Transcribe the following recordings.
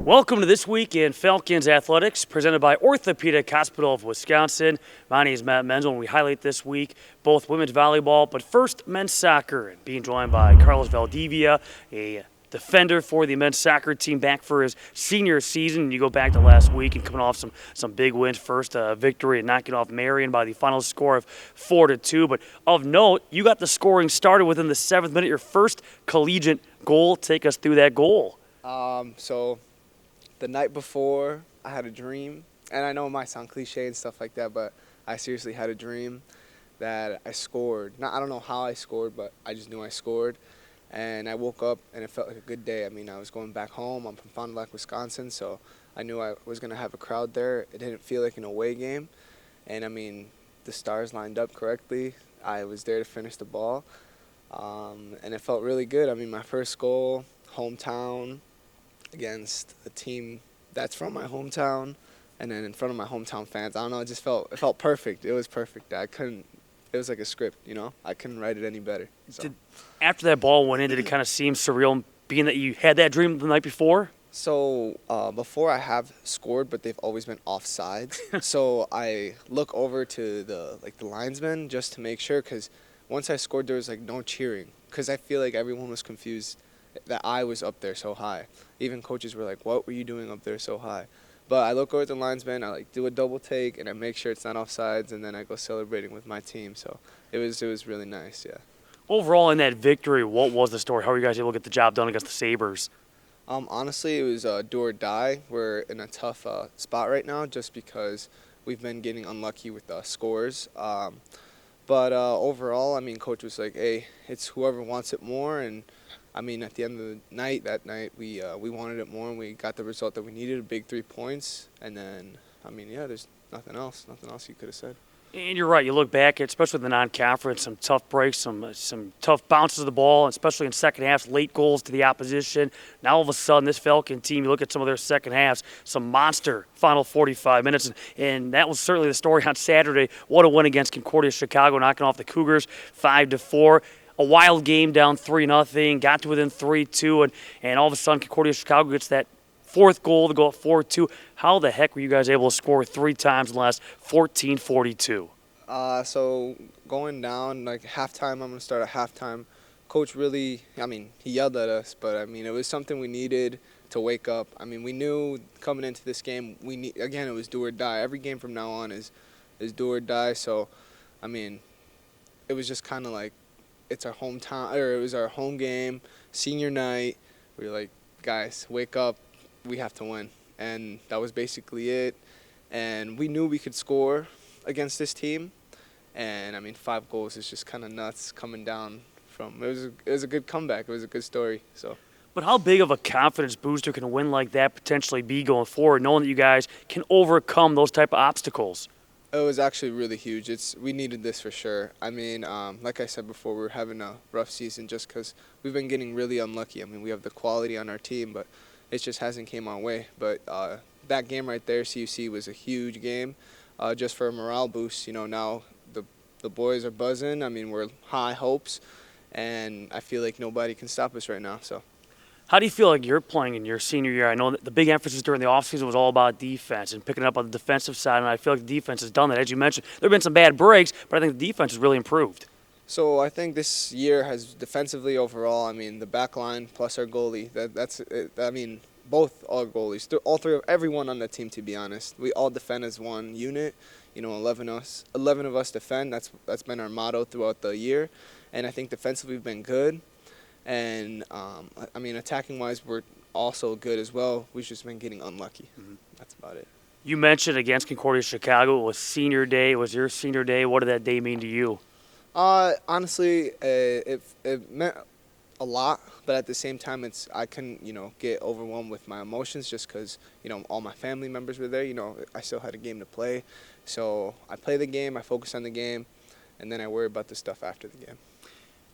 Welcome to This Week in Falcons Athletics, presented by Orthopedic Hospital of Wisconsin. My name is Matt Menzel, and we highlight this week both women's volleyball, but first men's soccer. And being joined by Carlos Valdivia, a defender for the men's soccer team, back for his senior season. You go back to last week and coming off some big wins. First, victory and knocking off Marion by the final score of 4-2. But of note, you got the scoring started within the 7th minute. Your first collegiate goal. Take us through that goal. So the night before, I had a dream, and I know it might sound cliche and stuff like that, but I seriously had a dream that I scored. I don't know how I scored, but I just knew I scored. And I woke up, and it felt like a good day. I mean, I was going back home. I'm from Fond du Lac, Wisconsin, so I knew I was going to have a crowd there. It didn't feel like an away game. And, I mean, the stars lined up correctly. I was there to finish the ball, and it felt really good. I mean, my first goal, hometown, against a team that's from my hometown, and then in front of my hometown fans. I don't know, it felt perfect. It was perfect. It was like a script, you know? I couldn't write it any better. So. After that ball went in, did it kind of seem surreal being that you had that dream the night before? So before I have scored, but they've always been offsides. So I look over to the linesman just to make sure, because once I scored, there was no cheering, because I feel like everyone was confused that I was up there so high. Even coaches were like, "What were you doing up there so high?" But I look over at the linesman, I do a double take, and I make sure it's not offsides, and then I go celebrating with my team. So it was really nice, yeah. Overall, in that victory, what was the story? How were you guys able to get the job done against the Sabres? Honestly, it was do or die. We're in a tough spot right now just because we've been getting unlucky with scores. But overall, I mean, coach was like, "Hey, it's whoever wants it more," and I mean, at the end of the night, we wanted it more, and we got the result that we needed, a big 3 points. And then, I mean, yeah, there's nothing else you could have said. And you're right. You look back at, especially the non-conference, some tough breaks, some tough bounces of the ball, especially in second halves, late goals to the opposition. Now all of a sudden, this Falcon team, you look at some of their second halves, some monster final 45 minutes, and that was certainly the story on Saturday. What a win against Concordia Chicago, knocking off the Cougars 5-4. A wild game, down 3-0, got to within 3-2, and all of a sudden Concordia Chicago gets that fourth goal to go up 4-2. How the heck were you guys able to score 3 times in the last 14-42? So going down, halftime, I'm going to start at halftime. Coach really, I mean, he yelled at us, but, I mean, it was something we needed to wake up. I mean, we knew coming into this game, again, it was do or die. Every game from now on is do or die. So, I mean, it was just kind of like, it's our hometown, or it was our home game, senior night. We were like, guys, wake up, we have to win. And that was basically it. And we knew we could score against this team. And I mean, 5 goals is just kind of nuts coming down from. It was a good comeback. It was a good story. So. But how big of a confidence booster can a win like that potentially be going forward, knowing that you guys can overcome those type of obstacles? It was actually really huge. We needed this for sure. I mean, like I said before, we're having a rough season just because we've been getting really unlucky. I mean, we have the quality on our team, but it just hasn't came our way. But that game right there, CUC, was a huge game just for a morale boost. You know, now the boys are buzzing. I mean, we're high hopes, and I feel like nobody can stop us right now. So. How do you feel like you're playing in your senior year? I know that the big emphasis during the offseason was all about defense and picking up on the defensive side, and I feel like the defense has done that. As you mentioned, there have been some bad breaks, but I think the defense has really improved. So I think this year has defensively overall, I mean, the back line plus our goalie, that's it. I mean, both our goalies, all 3 of everyone on the team, to be honest. We all defend as one unit. You know, 11 of us defend. That's been our motto throughout the year. And I think defensively we've been good. And, I mean, attacking-wise, we're also good as well. We've just been getting unlucky. Mm-hmm. That's about it. You mentioned against Concordia Chicago, it was senior day. It was your senior day. What did that day mean to you? Honestly, it meant a lot, but at the same time, I couldn't, get overwhelmed with my emotions just because, all my family members were there. I still had a game to play. So I play the game, I focus on the game, and then I worry about the stuff after the game.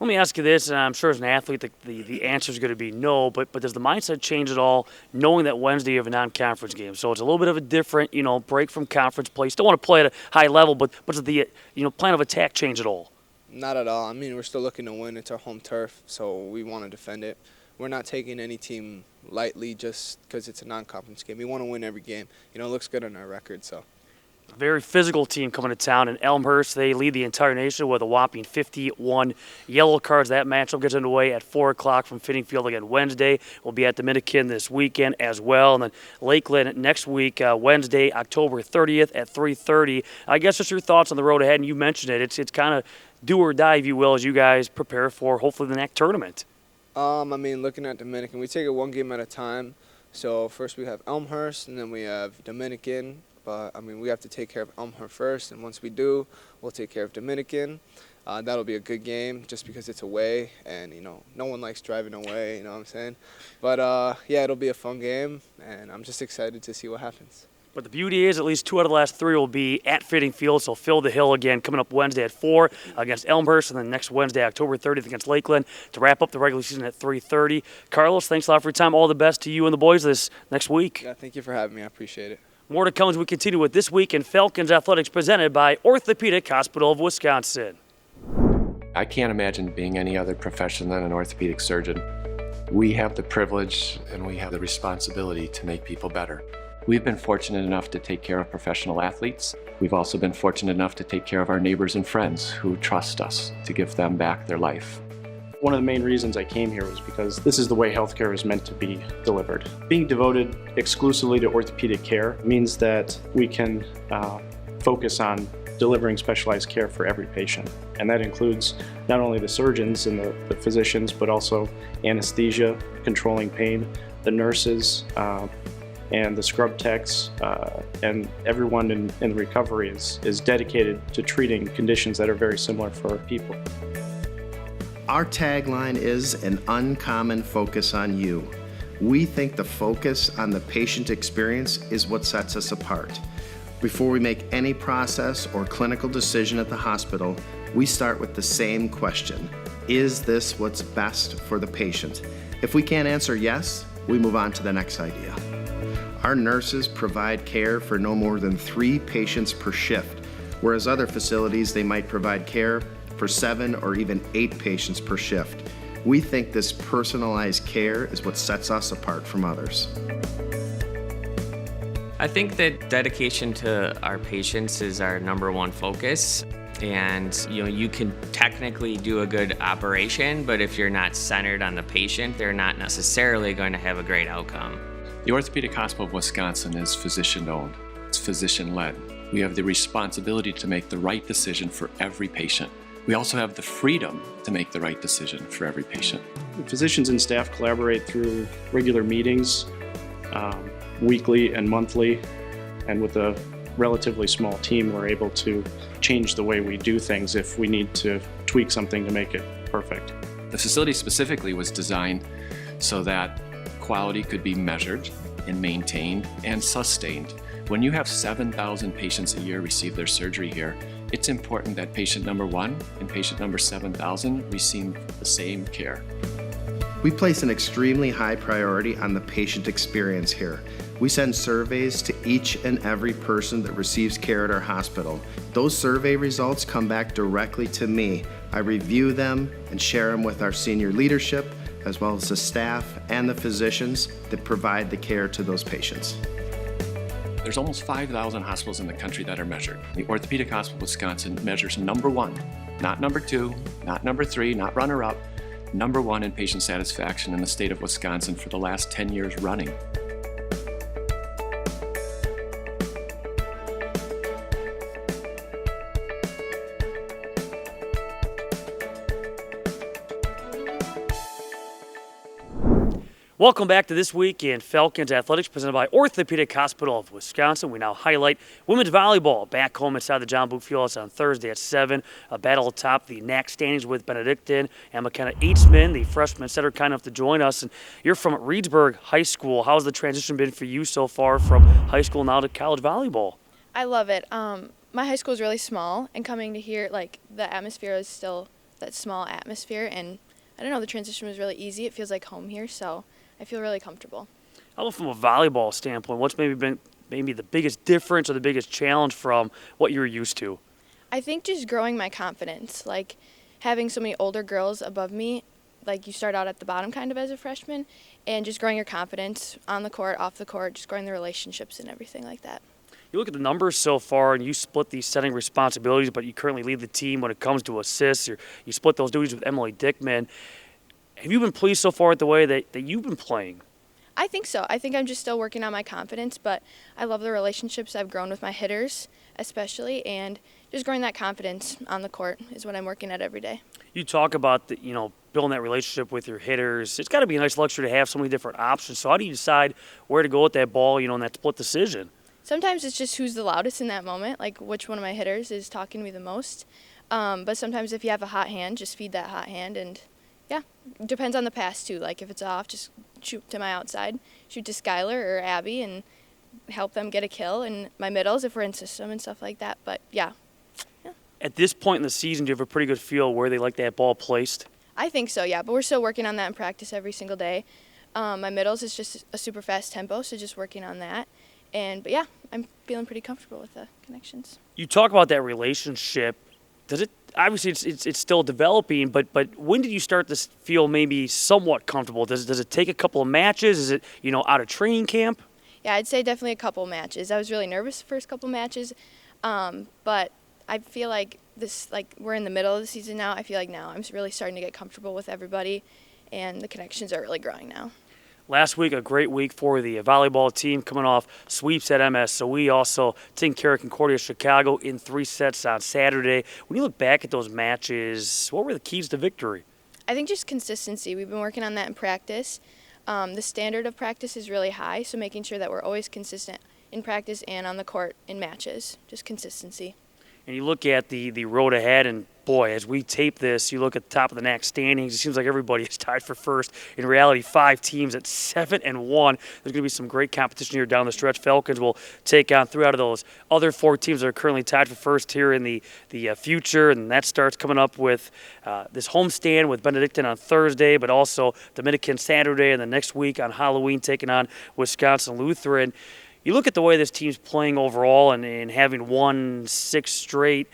Let me ask you this, and I'm sure as an athlete the answer is going to be no, but does the mindset change at all knowing that Wednesday you have a non-conference game? So it's a little bit of a different, break from conference play. You still want to play at a high level, but does the, plan of attack change at all? Not at all. I mean, we're still looking to win. It's our home turf, so we want to defend it. we're not taking any team lightly just because it's a non-conference game. We want to win every game. It looks good on our record, so. Very physical team coming to town in Elmhurst. They lead the entire nation with a whopping 51 yellow cards. That matchup gets underway at 4 o'clock from Fitting Field again Wednesday. We'll be at Dominican this weekend as well. And then Lakeland next week, Wednesday, October 30th at 3:30. I guess just your thoughts on the road ahead, and you mentioned it. It's kind of do or die, if you will, as you guys prepare for hopefully the next tournament. Looking at Dominican, we take it one game at a time. So first we have Elmhurst, and then we have Dominican. But, we have to take care of Elmhurst first, and once we do, we'll take care of Dominican. That'll be a good game just because it's away, and, no one likes driving away, you know what I'm saying? But, it'll be a fun game, and I'm just excited to see what happens. But the beauty is at least 2 out of the last 3 will be at Fitting Field, so fill the hill again coming up Wednesday at 4 against Elmhurst, and then next Wednesday, October 30th against Lakeland to wrap up the regular season at 3:30. Carlos, thanks a lot for your time. All the best to you and the boys this next week. Yeah, thank you for having me. I appreciate it. More to come as we continue with This Week in Falcons Athletics presented by Orthopedic Hospital of Wisconsin. I can't imagine being any other profession than an orthopedic surgeon. We have the privilege and we have the responsibility to make people better. We've been fortunate enough to take care of professional athletes. We've also been fortunate enough to take care of our neighbors and friends who trust us to give them back their life. One of the main reasons I came here was because this is the way healthcare is meant to be delivered. Being devoted exclusively to orthopedic care means that we can focus on delivering specialized care for every patient. And that includes not only the surgeons and the physicians, but also anesthesia, controlling pain, the nurses, and the scrub techs, and everyone in the recovery is dedicated to treating conditions that are very similar for people. Our tagline is an uncommon focus on you. We think the focus on the patient experience is what sets us apart. Before we make any process or clinical decision at the hospital, we start with the same question. Is this what's best for the patient? If we can't answer yes, we move on to the next idea. Our nurses provide care for no more than 3 patients per shift, whereas other facilities, they might provide care for 7 or even 8 patients per shift. We think this personalized care is what sets us apart from others. I think that dedication to our patients is our number one focus. And you can technically do a good operation, but if you're not centered on the patient, they're not necessarily going to have a great outcome. The Orthopedic Hospital of Wisconsin is physician-owned. It's physician-led. We have the responsibility to make the right decision for every patient. We also have the freedom to make the right decision for every patient. Physicians and staff collaborate through regular meetings, weekly and monthly, and with a relatively small team, we're able to change the way we do things if we need to tweak something to make it perfect. The facility specifically was designed so that quality could be measured and maintained and sustained. When you have 7,000 patients a year receive their surgery here, it's important that patient number 1 and patient number 7,000 receive the same care. We place an extremely high priority on the patient experience here. We send surveys to each and every person that receives care at our hospital. Those survey results come back directly to me. I review them and share them with our senior leadership, as well as the staff and the physicians that provide the care to those patients. There's almost 5,000 hospitals in the country that are measured. The Orthopedic Hospital of Wisconsin measures number 1, not number 2, not number 3, not runner-up, number 1 in patient satisfaction in the state of Wisconsin for the last 10 years running. Welcome back to This Week in Falcons Athletics, presented by Orthopedic Hospital of Wisconsin. We now highlight women's volleyball back home inside the John Boot Fieldhouse on Thursday at 7. A battle atop the NAC standings with Benedictine and McKenna Eatsman, the freshman setter, kind enough to join us. And you're from Reedsburg High School. How's the transition been for you so far from high school now to college volleyball? I love it. My high school is really small, and coming to here, the atmosphere is still that small atmosphere, and I don't know, the transition was really easy. It feels like home here, so I feel really comfortable. How about from a volleyball standpoint? What's maybe been the biggest difference or the biggest challenge from what you were used to? I think just growing my confidence, having so many older girls above me, like you start out at the bottom kind of as a freshman, and just growing your confidence on the court, off the court, just growing the relationships and everything like that. You look at the numbers so far, and you split these setting responsibilities, but you currently lead the team when it comes to assists. You split those duties with Emily Dickman. Have you been pleased so far with the way that you've been playing? I think so. I think I'm just still working on my confidence, but I love the relationships I've grown with my hitters, especially, and just growing that confidence on the court is what I'm working at every day. You talk about building that relationship with your hitters. It's got to be a nice luxury to have so many different options. So how do you decide where to go with that ball, in that split decision? Sometimes it's just who's the loudest in that moment, like which one of my hitters is talking to me the most. But sometimes if you have a hot hand, just feed that hot hand, and yeah, depends on the pass too. Like if it's off, just shoot to my outside, shoot to Skylar or Abby, and help them get a kill. And my middles if we're in system and stuff like that. But yeah. At this point in the season, do you have a pretty good feel where they like that ball placed? I think so, yeah. But we're still working on that in practice every single day. My middles is just a super fast tempo, so just working on that. But yeah, I'm feeling pretty comfortable with the connections. You talk about that relationship. Does it? Obviously, it's still developing. But when did you start to feel maybe somewhat comfortable? Does it take a couple of matches? Is it out of training camp? Yeah, I'd say definitely a couple matches. I was really nervous the first couple matches, but I feel like we're in the middle of the season now. I feel like now I'm really starting to get comfortable with everybody, and the connections are really growing now. Last week, a great week for the volleyball team, coming off sweeps at MS. So we also taking care of Concordia Chicago in 3 sets on Saturday. When you look back at those matches, what were the keys to victory? I think just consistency. We've been working on that in practice. The standard of practice is really high, so making sure that we're always consistent in practice and on the court in matches. Just consistency. And you look at the road ahead, and boy, as we tape this, you look at the top of the NAC standings, it seems like everybody is tied for first. In reality, 5 teams at 7-1. There's going to be some great competition here down the stretch. Falcons will take on 3 out of those other 4 teams that are currently tied for first here in the future, and that starts coming up with this homestand with Benedictine on Thursday, but also Dominican Saturday, and the next week on Halloween taking on Wisconsin Lutheran. You look at the way this team's playing overall and having won 6 straight,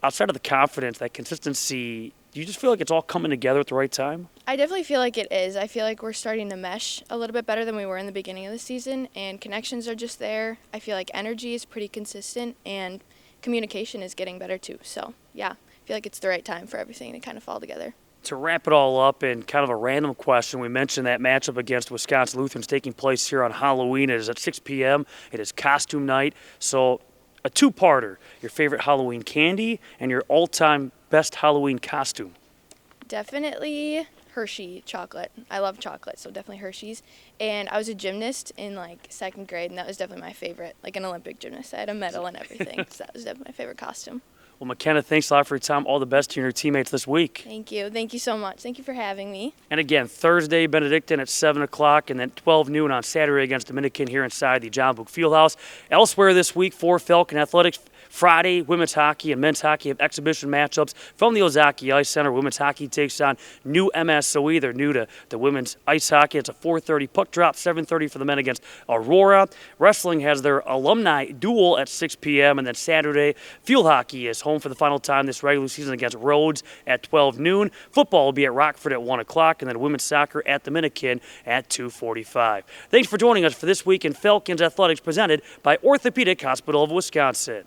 outside of the confidence, that consistency, do you just feel like it's all coming together at the right time? I definitely feel like it is. I feel like we're starting to mesh a little bit better than we were in the beginning of the season, and connections are just there. I feel like energy is pretty consistent, and communication is getting better too. So, yeah, I feel like it's the right time for everything to kind of fall together. To wrap it all up, in kind of a random question, we mentioned that matchup against Wisconsin Lutherans taking place here on Halloween. It is at 6 p.m. It is costume night. So a 2-parter, your favorite Halloween candy and your all-time best Halloween costume. Definitely Hershey chocolate. I love chocolate, so definitely Hershey's. And I was a gymnast in 2nd grade, and that was definitely my favorite, like an Olympic gymnast. I had a medal and everything, so that was definitely my favorite costume. Well, McKenna, thanks a lot for your time. All the best to you and your teammates this week. Thank you. Thank you so much. Thank you for having me. And again, Thursday, Benedictine at 7 o'clock, and then 12 noon on Saturday against Dominican here inside the John Book Fieldhouse. Elsewhere this week for Falcon Athletics, Friday, women's hockey and men's hockey have exhibition matchups from the Ozaki Ice Center. Women's hockey takes on new MSOE. They're new to women's ice hockey. It's a 4:30 puck drop, 7:30 for the men against Aurora. Wrestling has their alumni duel at 6 p.m. And then Saturday, field hockey is home for the final time this regular season against Rhodes at 12 noon. Football will be at Rockford at 1 o'clock, and then women's soccer at Dominican at 2:45. Thanks for joining us for This Week in Falcons Athletics, presented by Orthopedic Hospital of Wisconsin.